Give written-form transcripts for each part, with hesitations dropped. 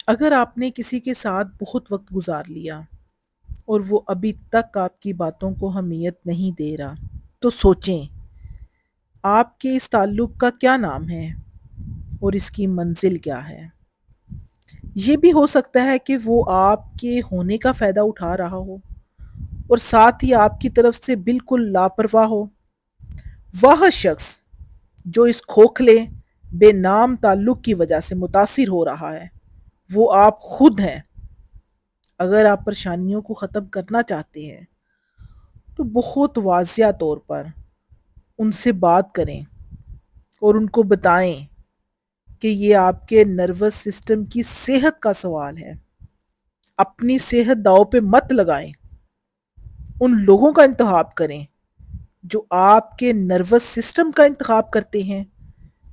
اگر آپ نے کسی کے ساتھ بہت وقت گزار لیا اور وہ ابھی تک آپ کی باتوں کو اہمیت نہیں دے رہا، تو سوچیں آپ کے اس تعلق کا کیا نام ہے اور اس کی منزل کیا ہے۔ یہ بھی ہو سکتا ہے کہ وہ آپ کے ہونے کا فائدہ اٹھا رہا ہو اور ساتھ ہی آپ کی طرف سے بالکل لاپرواہ ہو۔ وہ شخص جو اس کھوکھلے بے نام تعلق کی وجہ سے متاثر ہو رہا ہے وہ آپ خود ہیں۔ اگر آپ پریشانیوں کو ختم کرنا چاہتے ہیں تو بہت واضح طور پر ان سے بات کریں اور ان کو بتائیں کہ یہ آپ کے نروس سسٹم کی صحت کا سوال ہے۔ اپنی صحت داؤ پہ مت لگائیں۔ ان لوگوں کا انتخاب کریں جو آپ کے نروس سسٹم کا انتخاب کرتے ہیں،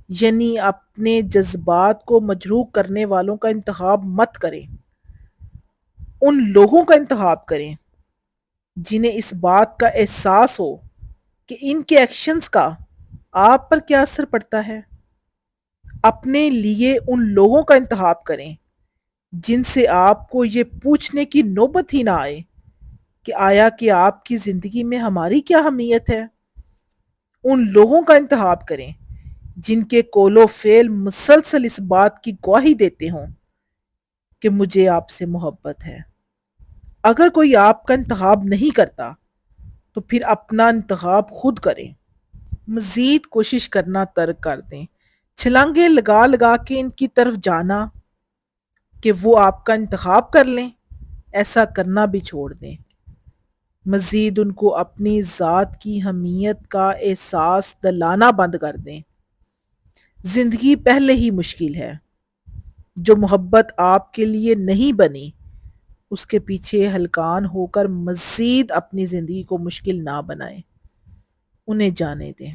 یعنی اپنے جذبات کو مجروح کرنے والوں کا انتخاب مت کریں۔ ان لوگوں کا انتخاب کریں جنہیں اس بات کا احساس ہو کہ ان کے ایکشنز کا آپ پر کیا اثر پڑتا ہے۔ اپنے لیے ان لوگوں کا انتخاب کریں جن سے آپ کو یہ پوچھنے کی نوبت ہی نہ آئے کہ آیا کہ آپ کی زندگی میں ہماری کیا اہمیت ہے۔ ان لوگوں کا انتخاب کریں جن کے قول و فعل مسلسل اس بات کی گواہی دیتے ہوں کہ مجھے آپ سے محبت ہے۔ اگر کوئی آپ کا انتخاب نہیں کرتا تو پھر اپنا انتخاب خود کریں۔ مزید کوشش کرنا ترک کر دیں۔ چھلانگے لگا لگا کے ان کی طرف جانا کہ وہ آپ کا انتخاب کر لیں، ایسا کرنا بھی چھوڑ دیں۔ مزید ان کو اپنی ذات کی اہمیت کا احساس دلانا بند کر دیں۔ زندگی پہلے ہی مشکل ہے۔ جو محبت آپ کے لیے نہیں بنی اس کے پیچھے ہلکان ہو کر مزید اپنی زندگی کو مشکل نہ بنائیں۔ انہیں جانے دیں۔